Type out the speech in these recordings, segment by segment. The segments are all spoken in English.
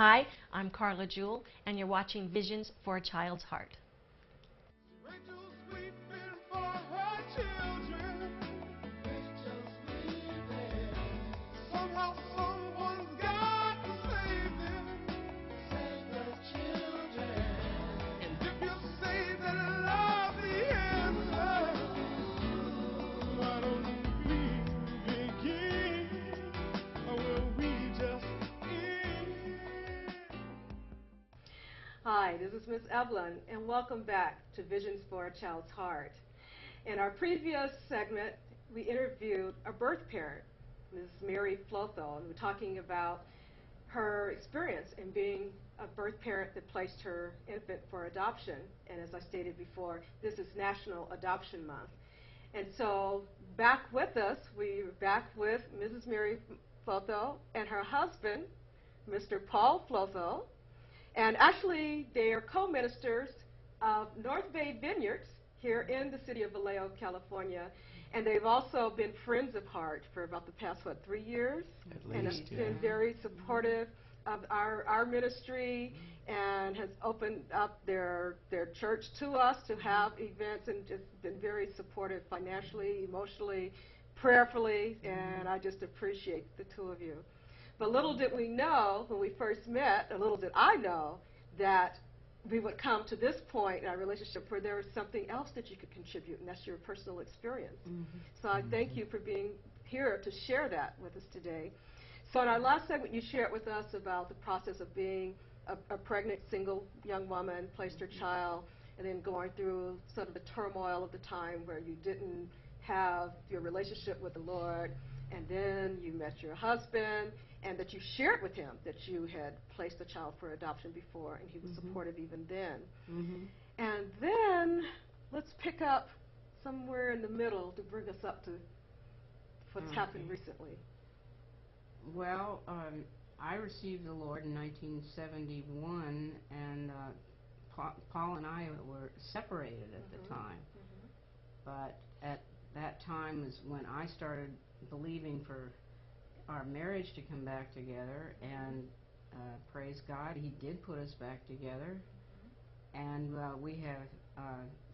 Hi, I'm Carla Jewell, and you're watching Visions for a Child's Heart. Rachel's weeping for her children. Rachel's weeping. Somehow someone's got to save them. Save the children. And if you say that love the answer, why don't we begin? Or will we just end? Hi, this is Miss Evelyn, and welcome back to Visions for a Child's Heart. In our previous segment, we interviewed a birth parent, Ms. Mary Flotho, and we were talking about her experience in being a birth parent that placed her infant for adoption. And as I stated before, this is National Adoption Month. And so back with us, we're back with Mrs. Mary Flotho and her husband, Mr. Paul Flotho. And actually, they are co-ministers of North Bay Vineyards here in the city of Vallejo, California. And they've also been friends of Heart for about the past, 3 years? At And least, have been very supportive of our ministry and has opened up their church to us to have events, and just been very supportive financially, emotionally, prayerfully, and I just appreciate the two of you. But little did we know when we first met, or little did I know, that we would come to this point in our relationship where there was something else that you could contribute, and that's your personal experience. So I thank you for being here to share that with us today. So in our last segment, you shared with us about the process of being a pregnant single young woman, placed her child, and then going through sort of the turmoil of the time where you didn't have your relationship with the Lord, and then you met your husband, and that you shared with him that you had placed a child for adoption before, and he was supportive even then. And then let's pick up somewhere in the middle to bring us up to what's happened recently. Well, I received the Lord in 1971, and Paul and I were separated at the time. But at that time is when I started believing for our marriage to come back together, and praise God, He did put us back together. And we have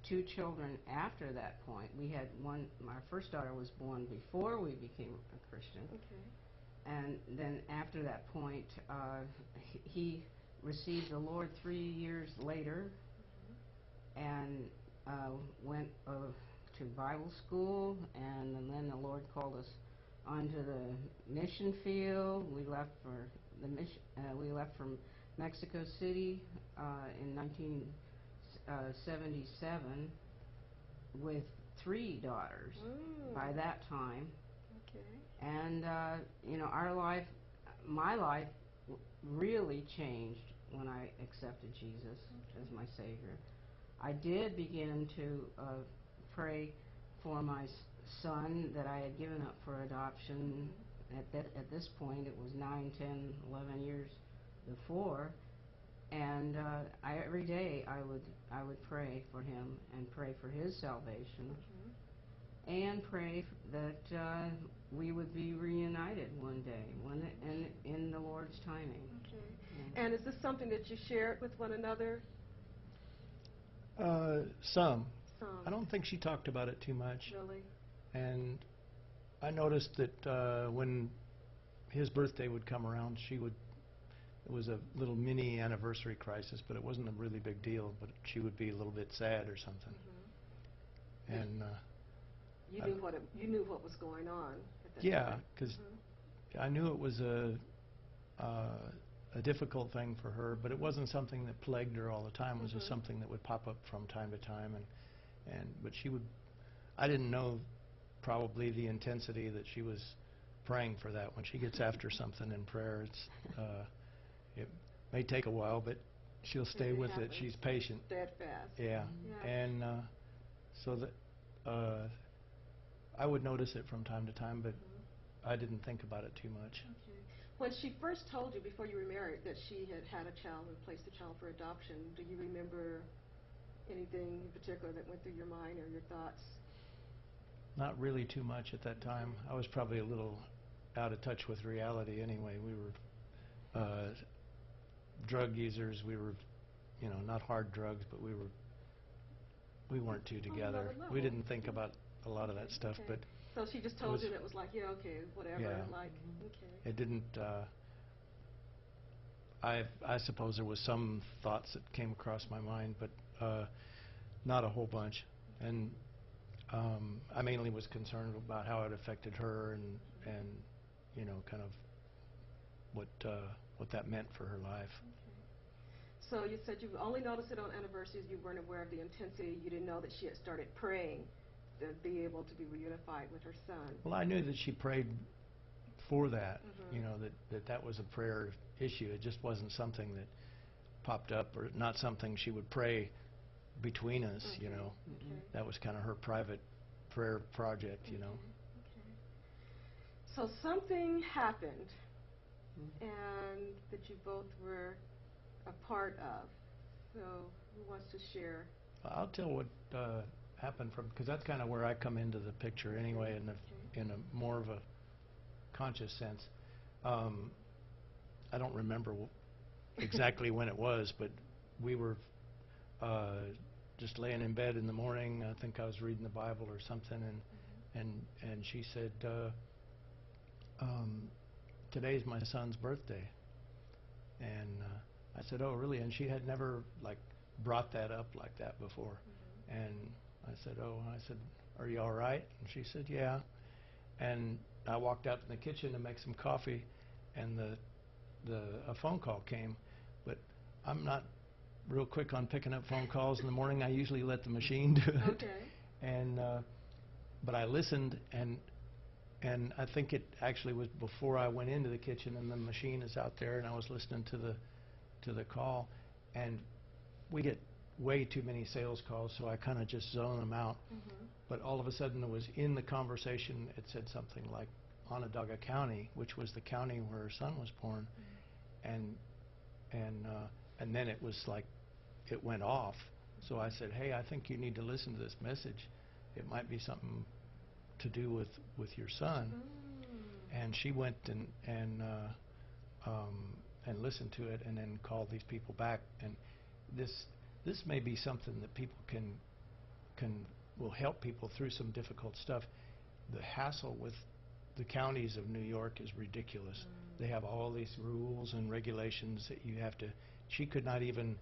2 children after that point. We had one, our first daughter was born before we became a Christian. And then after that point, he received the Lord 3 years later, and went to Bible school, and then the Lord called us onto the mission field. We left for the mission. We left from Mexico City in 1977 with 3 daughters by that time. And you know, our life, my life, really changed when I accepted Jesus as my Savior. I did begin to pray for my son that I had given up for adoption. At this point, it was 9, 10, 11 years before, and every day I would pray for him and pray for his salvation, and pray that we would be reunited one day, in the Lord's timing. And is this something that you shared with one another? Some. I don't think she talked about it too much. Really? And I noticed that when his birthday would come around, it was a little mini anniversary crisis, but it wasn't a really big deal, but she would be a little bit sad or something. And you knew what was going on at that yeah, because I knew it was a difficult thing for her, but it wasn't something that plagued her all the time. It was just something that would pop up from time to time, but she would. I didn't know probably the intensity that she was praying for that. When she gets after something in prayer, it may take a while, but she'll stay with it. She's patient. Steadfast. Yeah. And so that I would notice it from time to time, but I didn't think about it too much. When she first told you, before you were married, that she had a child and placed a child for adoption, do you remember anything in particular that went through your mind or your thoughts? Not really too much at that time. I was probably a little out of touch with reality anyway. We were drug users. We were, you know, not hard drugs, but we weren't too together. another level. We didn't think about a lot of that stuff, Okay. but So she just told you that it was like, yeah, okay, whatever, Yeah. like, okay. it didn't. I suppose there was some thoughts that came across my mind, but not a whole bunch. And I mainly was concerned about how it affected her and you know, kind of what that meant for her life. Okay. So you said you only noticed it on anniversaries. You weren't aware of the intensity. You didn't know that she had started praying to be able to be reunified with her son. Well, I knew that she prayed for that, Mhm. you know, that was a prayer issue. It just wasn't something that popped up, or not something she would pray between us, you know. Okay. That was kind of her private prayer project, you know. Okay. So something happened, and that you both were a part of. So who wants to share? I'll tell what happened because that's kind of where I come into the picture anyway, in a more of a conscious sense. I don't remember exactly when it was, but we were just laying in bed in the morning. I think I was reading the Bible or something, and she said, "Today's my son's birthday." And I said, "Oh, really?" And she had never like brought that up like that before. And I said, "Oh," I said, "Are you all right?" And she said, "Yeah." And I walked out in the kitchen to make some coffee, and a phone call came. But I'm not real quick on picking up phone calls in the morning. I usually let the machine do it. Okay. And but I listened, and I think it actually was before I went into the kitchen, and the machine is out there, and I was listening to the call, and we get way too many sales calls, so I kind of just zone them out. But all of a sudden, it was in the conversation, it said something like Onondaga County, which was the county where her son was born, and then it was like it went off. So I said, "Hey, I think you need to listen to this message. It might be something to do with your son." And she went and listened to it, and then called these people back. And this may be something that people will help people through some difficult stuff. The hassle with the counties of New York is ridiculous. They have all these rules and regulations that you have to. She could not even.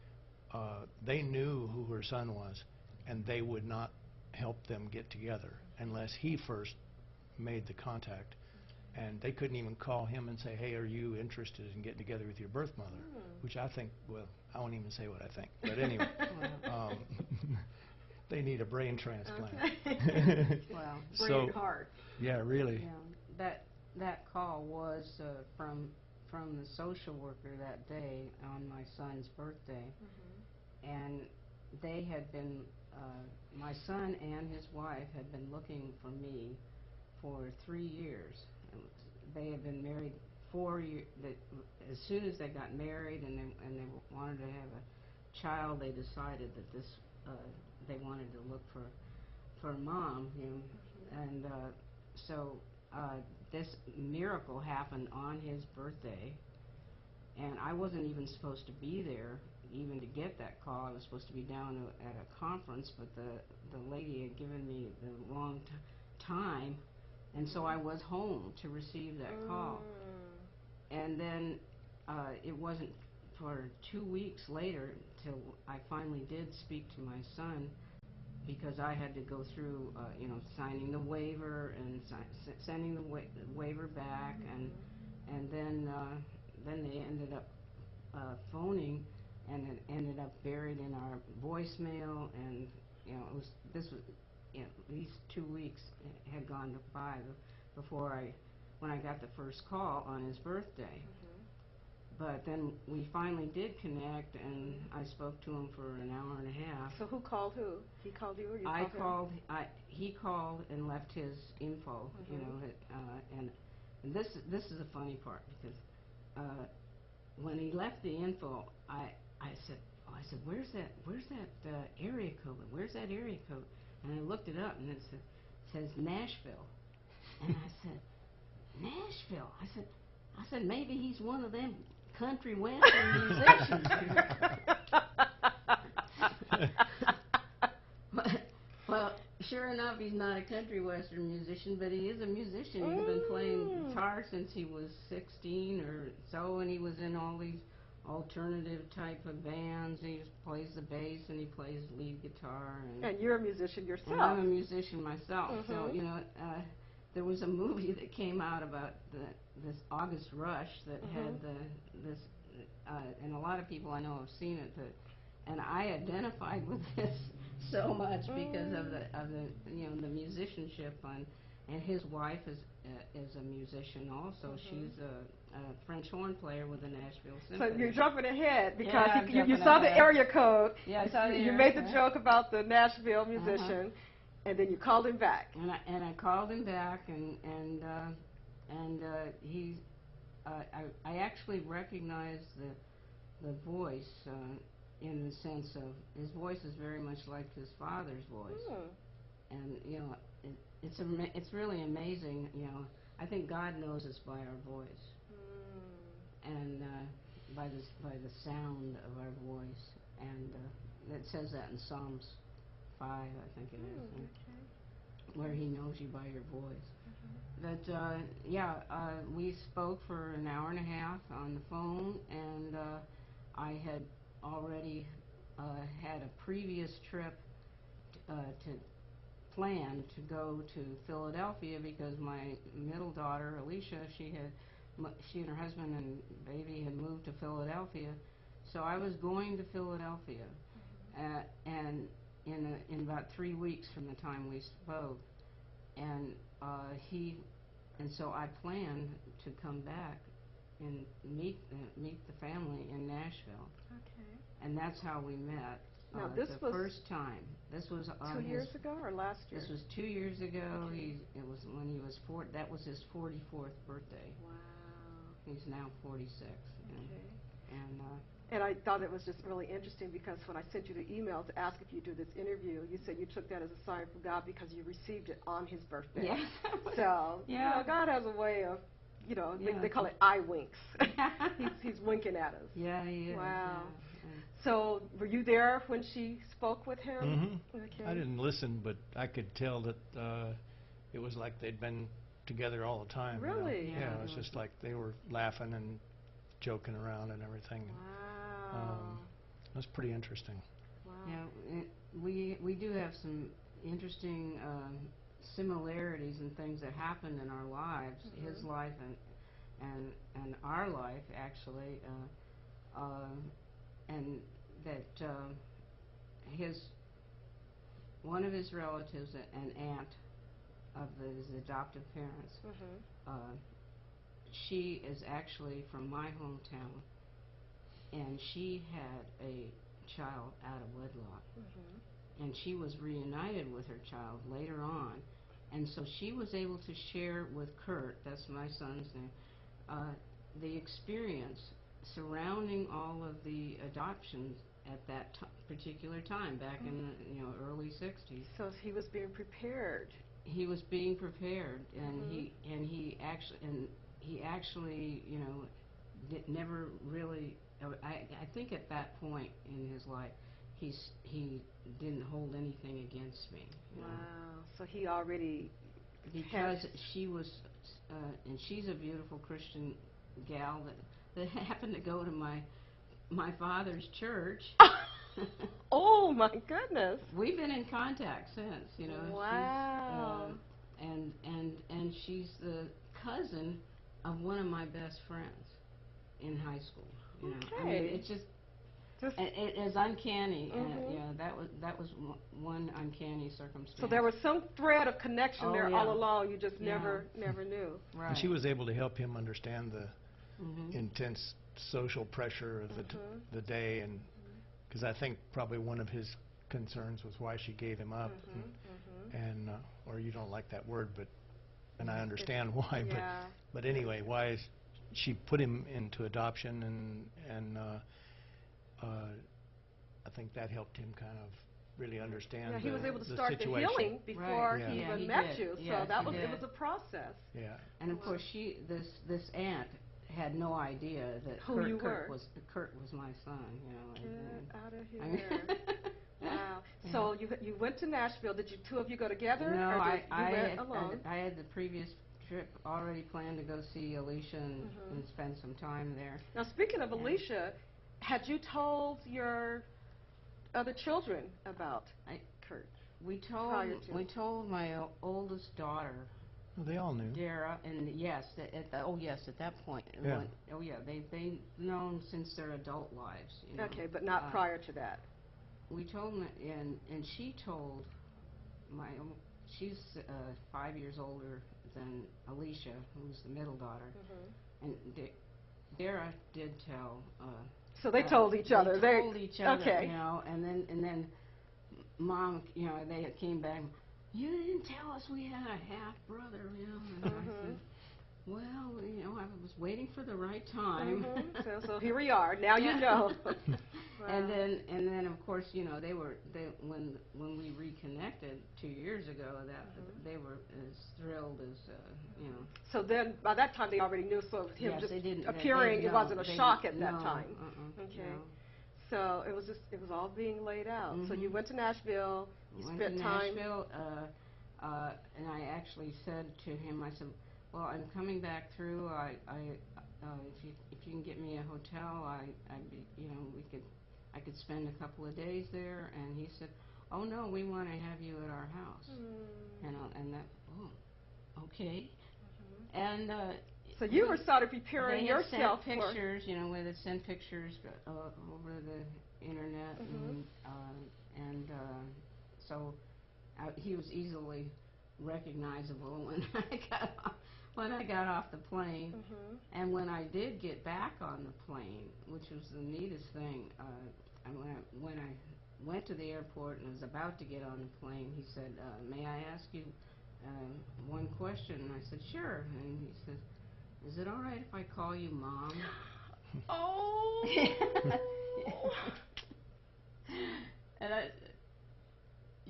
They knew who her son was, and they would not help them get together unless he first made the contact. And they couldn't even call him and say, "Hey, are you interested in getting together with your birth mother?" Which I think, well, I won't even say what I think. But anyway, they need a brain transplant. Okay. Well, Brain and heart. Yeah, really. yeah, that call was from the social worker that day on my son's birthday, and they had been, my son and his wife had been looking for me for 3 years. They had been married 4 years. As soon as they got married and they wanted to have a child, they decided that they wanted to look for a mom, you know, and so this miracle happened on his birthday, and I wasn't even supposed to be there even to get that call. I was supposed to be down at a conference, but the lady had given me the wrong time, and so I was home to receive that call. And then it wasn't for 2 weeks later till I finally did speak to my son, because I had to go through, you know, signing the waiver and sending the waiver back, and then they ended up phoning, and it ended up buried in our voicemail, and you know, you know, these 2 weeks had gone by before when I got the first call on his birthday. But then we finally did connect, and I spoke to him for an hour and a half. So who called who? He called you, or you I called him? called. He called and left his info. You know, and this is the funny part, because when he left the info, I said, where's that area code? Where's that area code? And I looked it up, and it says Nashville. And I said, Nashville. I said maybe he's one of them country western musician. Well, sure enough, he's not a country western musician, but he is a musician. He's been playing guitar since he was 16 or so, and he was in all these alternative type of bands. He just plays the bass and he plays lead guitar. And you're a musician yourself. And I'm a musician myself. So, you know, there was a movie that came out about this August Rush that had this, and a lot of people I know have seen it, and I identified with this so much because of the you know, the musicianship and his wife is a musician also. She's a French horn player with the Nashville Symphony. So you're jumping ahead because Yeah, you saw the area code. Yeah, I saw the You area made the code. joke about the Nashville musician, and then you called him back. And I called him back, and he's I actually recognized the voice in the sense of his voice is very much like his father's voice, and you know it's really amazing. You know, I think God knows us by our voice, and by the sound of our voice, and it says that in Psalms 5, I think it is. Where he knows you by your voice. But yeah, we spoke for an hour and a half on the phone, and I had already had a previous trip to plan to go to Philadelphia because my middle daughter Alicia, she and her husband and baby had moved to Philadelphia, so I was going to Philadelphia, and in about 3 weeks from the time we spoke, and so I planned to come back and meet the family in Nashville. Okay. And that's how we met. Now this the was first time. This was 2 years ago or last year? This was 2 years ago. Okay. It was when he was that was his 44th birthday. Wow. He's now 46. Okay. And I thought it was just really interesting because when I sent you the email to ask if you do this interview, you said you took that as a sign from God because you received it on his birthday. yeah. So, Yeah. you know, God has a way of, you know, Yeah. they call it eye winks. he's winking at us. Yeah, he is. Wow. Yeah. So, were you there when she spoke with him? Okay. I didn't listen, but I could tell that it was like they'd been together all the time. you know? Really? Yeah, Yeah, it was just like they were laughing and joking around and everything. Wow. It was pretty interesting. Wow. Yeah, we do have some interesting similarities and things that happened in our lives, his life and our life actually, and that one of his relatives, an aunt of his adoptive parents, she is actually from my hometown, and she had a child out of wedlock, and she was reunited with her child later on, and so she was able to share with Kurt, that's my son's name, the experience surrounding all of the adoptions at that particular time, back in the early 60s. So he was being prepared. He was being prepared, and he actually never really. I think at that point in his life, he didn't hold anything against me. Wow. So he already because she was, and she's a beautiful Christian gal that happened to go to my father's church. Oh my goodness. We've been in contact since, Wow. And she's the cousin of one of my best friends in high school. Okay. I mean, it's just it is uncanny. That was one uncanny circumstance. So there was some thread of connection there yeah. all along. You just never knew. Right. And she was able to help him understand the intense social pressure of the day, and because I think probably one of his concerns was why she gave him up, and or you don't like that word, but and I understand why, but anyway, why she put him into adoption, and I think that helped him kind of really understand he was able to the start the situation. healing before Right. he Yeah, even he met did. you. Yes, So that he was did. it was a process. Yeah. And of course, this aunt had no idea that Who you were. Kurt was my son, you know. Get out of I mean, here. Wow. Yeah. So you went to Nashville. Did you two of you go together? No, or did you went had, alone? I had the previous trip already planned to go see Alicia and spend some time there. Now, speaking of Yeah. Alicia, had you told your other children about Kurt? We Prior to. told my oldest daughter, Well, they all knew. Dara, and yes, at that point. Yeah. They've known since their adult lives. You know. Okay, but not prior to that. We told them, and she told she's 5 years older than Alicia, who's the middle daughter, and Dara did tell. So they told each other. They told each other, okay. you know, and then Mom, you know, they came back. You didn't tell us we had a half brother, you know. And I said, well, you know, I was waiting for the right time. So here we are. Now you know. Wow. And then of course, you know, when we reconnected 2 years ago, that they were as thrilled as you know. So then, by that time, they already knew. So him Yes, just they didn't, appearing, it wasn't a shock at that no, time. Okay. No. So it was all being laid out. So you went to Nashville. You Went spent to time. Nashville, and I actually said to him, I said, well, I'm coming back through. If you can get me a hotel, I'd be, you know, I could spend a couple of days there. And he said, oh no, we want to have you at our house. And that, okay. And So you were sort of preparing they had yourself sent pictures, you know, where they sent pictures over the internet, and so he was easily recognizable when I got off the plane. And when I did get back on the plane, which was the neatest thing, when I went to the airport and was about to get on the plane, he said, may I ask you one question? And I said, sure. And he said, is it all right if I call you Mom? Oh. And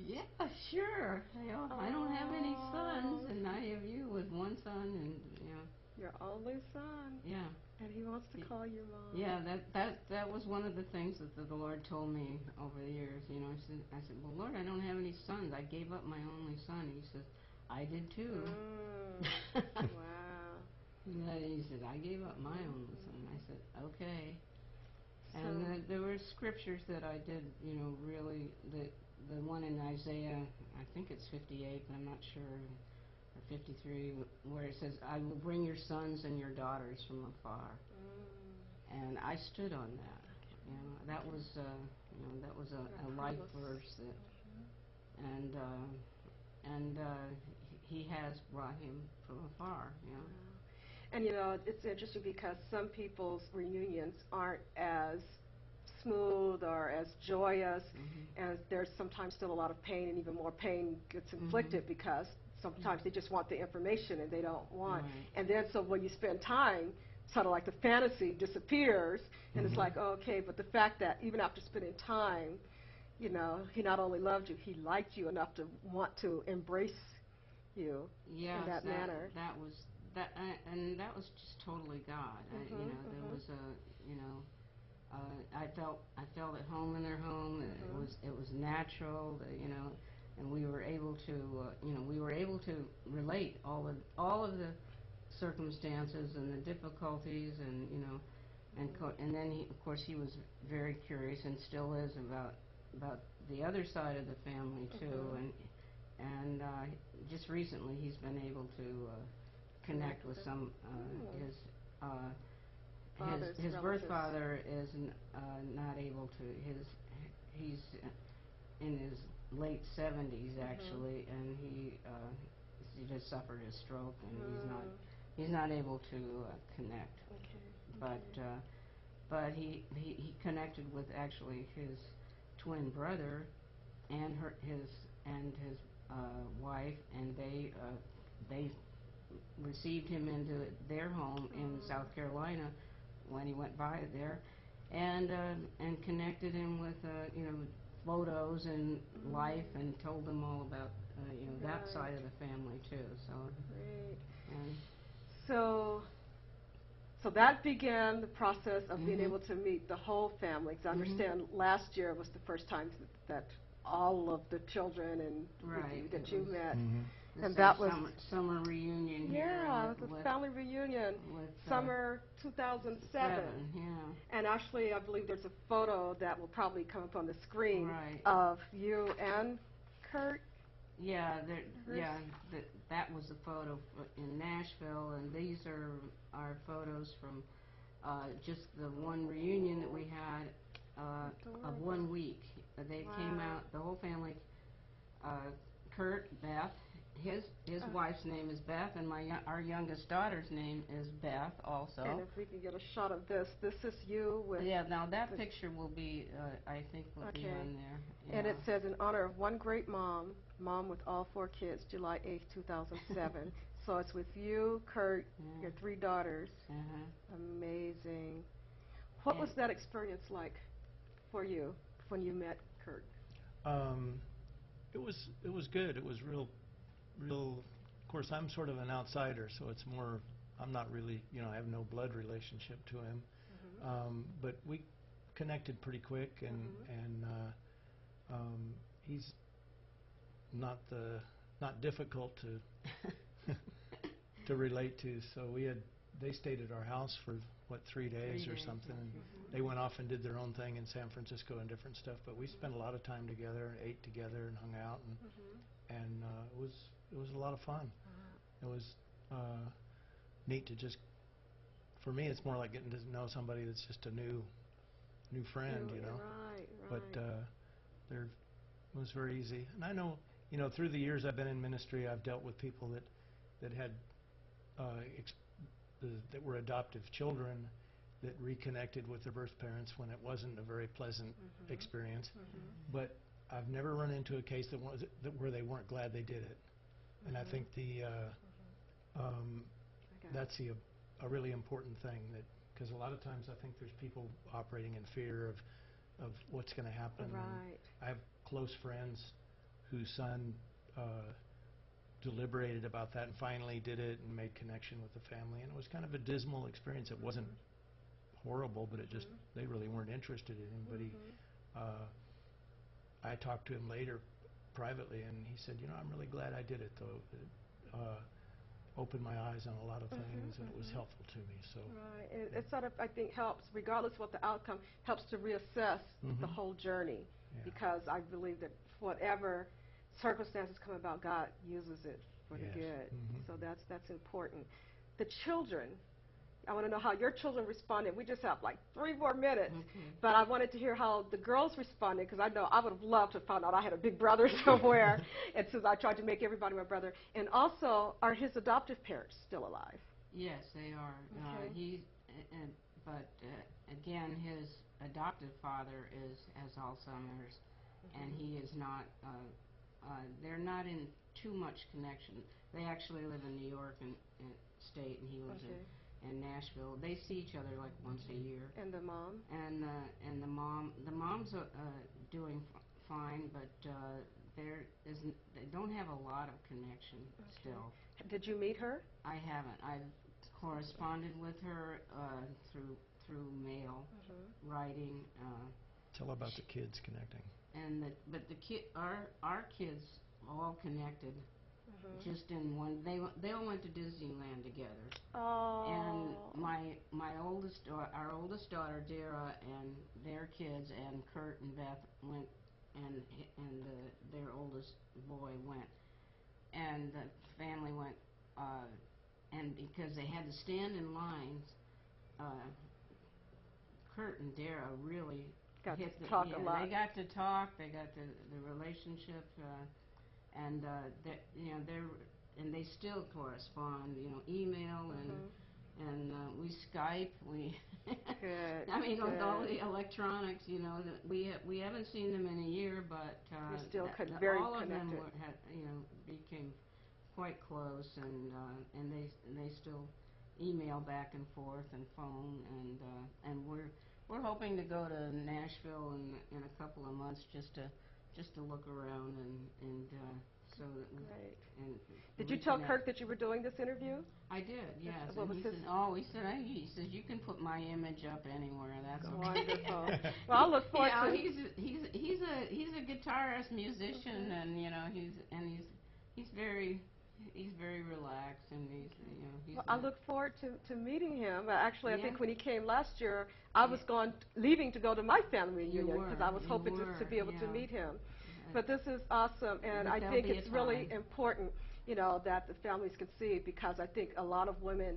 yeah, sure. I don't have any sons, and I have you with one son, and you know. Your only son. Yeah. And he wants to call you Mom. Yeah, that was one of the things that the Lord told me over the years. You know, I said, well, Lord, I don't have any sons. I gave up my only son. He says, I did too. Wow. He said, I gave up my only son. I said, okay. And there were scriptures that I did, you know, really, the one in Isaiah, I think it's 58, but I'm not sure, or 53, where it says, I will bring your sons and your daughters from afar. And I stood on that. You know, that was, you know, that was a life verse that, and he has brought him from afar, you know. And you know, it's interesting because some people's reunions aren't as smooth or as joyous, and there's sometimes still a lot of pain, and even more pain gets inflicted because sometimes they just want the information and they don't want. And then so when you spend time, sort of like the fantasy disappears, and it's like, oh, okay, but the fact that even after spending time, you know, he not only loved you, he liked you enough to want to embrace you in that manner. And that was just totally God. You know, there was a, you know, I felt at home in their home. It was natural, you know, and we were able to, you know, we were able to relate all of the circumstances and the difficulties, and you know, and then of course he was very curious and still is about the other side of the family too, and just recently he's been able to connect with some his birth father is not able to. He's in his late 70s actually, and he just suffered a stroke, and he's not able to connect. But he connected with actually his twin brother and his wife, and they received him into their home in South Carolina when he went by there, and connected him with you know, photos and life, and told them all about you know, that side of the family too. So Great. and So that began the process of being able to meet the whole family. 'Cause I understand last year was the first time that all of the children and Right, that it you was met. This And that was summer reunion here. yeah, it was a with family reunion, with, summer 2007. Yeah. And actually, I believe there's a photo that will probably come up on the screen Right. of you and Kurt. Yeah, that was a photo in Nashville, and these are our photos from just the one reunion that we had of 1 week. They came out, the whole family, Kurt, Beth, his wife's name is Beth, and our youngest daughter's name is Beth also. And if we can get a shot of this is you with... Yeah, now that picture will be, I think, will be on there. Yeah. And it says, in honor of one great mom with all 4 kids, July 8th, 2007. So it's with you, Kurt, your 3 daughters. Amazing. What was that experience like for you when you met Kurt? It was good. It was real. Of course, I'm sort of an outsider, so it's more. I'm not really, I have no blood relationship to him. But we connected pretty quick, and he's not difficult to to relate to. So they stayed at our house for 3 days or something. And they went off and did their own thing in San Francisco and different stuff. But we spent a lot of time together, and ate together, and hung out, and it was a lot of fun. It was neat to just. For me, it's more like getting to know somebody that's just a new friend, Right. But it was very easy. And I know, through the years I've been in ministry, I've dealt with people that had that were adoptive children that reconnected with their birth parents when it wasn't a very pleasant experience. But I've never run into a case where they weren't glad they did it. And I think that's a really important thing, because a lot of times I think there's people operating in fear of what's going to happen. Right. I have close friends whose son deliberated about that and finally did it and made connection with the family, and it was kind of a dismal experience. It wasn't horrible, but it just they really weren't interested in him. But I talked to him later privately, and he said, I'm really glad I did it, though. It opened my eyes on a lot of things, and it was helpful to me. So right. It sort of, I think, helps, regardless of what the outcome, helps to reassess the whole journey. Yeah. Because I believe that whatever circumstances come about, God uses it for the good. So that's important. The children, I want to know how your children responded. We just have like 3 more minutes, but I wanted to hear how the girls responded, because I know I would have loved to find out I had a big brother somewhere, and since I tried to make everybody my brother. And also, are his adoptive parents still alive? Yes, they are. Okay. But again, his adoptive father has Alzheimer's, and he is not. They're not in too much connection. They actually live in New York and state, and he lives in Nashville. They see each other like once a year. And the mom? And the mom's doing fine, but they don't have a lot of connection still. Did you meet her? I haven't. I've corresponded with her through mail, writing. Tell about the kids connecting. But our kids all connected. Just in one, they all went to Disneyland together. Oh. And our oldest daughter Dara and their kids and Kurt and Beth went, and their oldest boy went, and the family went, and because they had to stand in lines, Kurt and Dara really got to talk a lot. They got to talk. They got the relationship. And they still correspond, email and we Skype. Good. I mean, with all the electronics, we haven't seen them in a year, but you're still very all connected. of them became quite close, and they still email back and forth and phone, and we're hoping to go to Nashville in a couple of months just to look around and So, Great. and Did you tell reconnect. Kirk that you were doing this interview? I did, yes. What And was he his- said, oh, he says, you can put my image up anywhere. That's okay. Wonderful. Well, I'll look forward Yeah, to. he's a guitarist, musician, and he's very relaxed, and he's. Well, I look forward to meeting him. Actually, I think Yeah. when he came last year, I was leaving to go to my family You reunion because were, I was you hoping were, to be able to yeah. meet him. But this is awesome, and But I there'll think be a it's really time. important, that the families can see, because I think a lot of women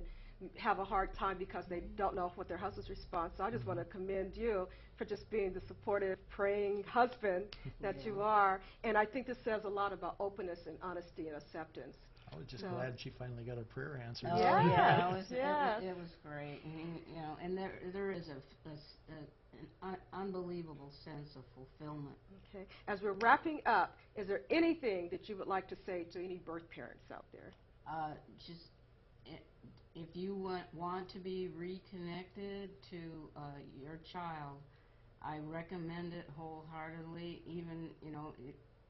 have a hard time because they don't know what their husband's response. So I just want to commend you for just being the supportive, praying husband that you are. And I think this says a lot about openness and honesty and acceptance. I was just So- glad she finally got her prayer answered. Oh, Yeah. yeah, Yeah. it was great, and there is an unbelievable sense of fulfillment. Okay. As we're wrapping up, is there anything that you would like to say to any birth parents out there? Just if you want to be reconnected to your child, I recommend it wholeheartedly. Even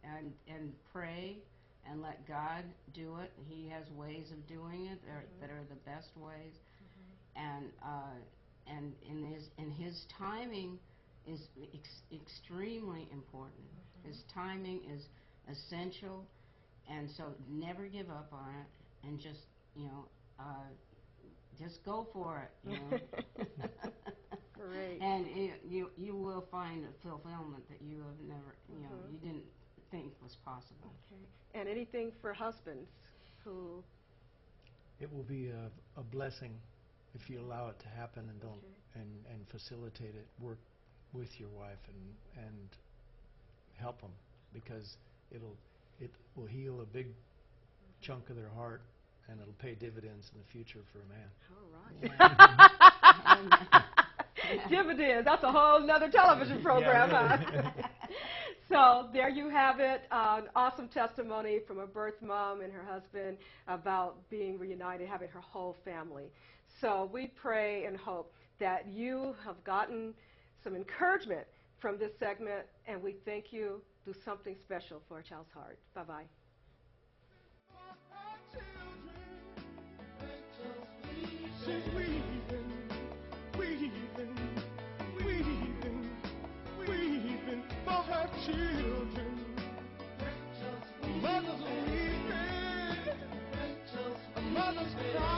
and pray and let God do it. He has ways of doing it that are the best ways, and in his timing is extremely important. His timing is essential, and so never give up on it, and just go for it. Great. And you will find a fulfillment that you have never you didn't think was possible. Okay. And anything for husbands who... It will be a blessing if you allow it to happen and don't Okay. and facilitate it. Work with your wife and help them, because it will heal a big chunk of their heart, and it'll pay dividends in the future for a man. All right. Yeah. Dividends. That's a whole nother television program, Yeah, huh? really. So there you have it, an awesome testimony from a birth mom and her husband about being reunited, having her whole family. So we pray and hope that you have gotten some encouragement from this segment, and we thank you. Do something special for a child's heart. Bye-bye. She's weaving, weaving, weaving, weaving for her children. Mother's weeping, a mother's crying.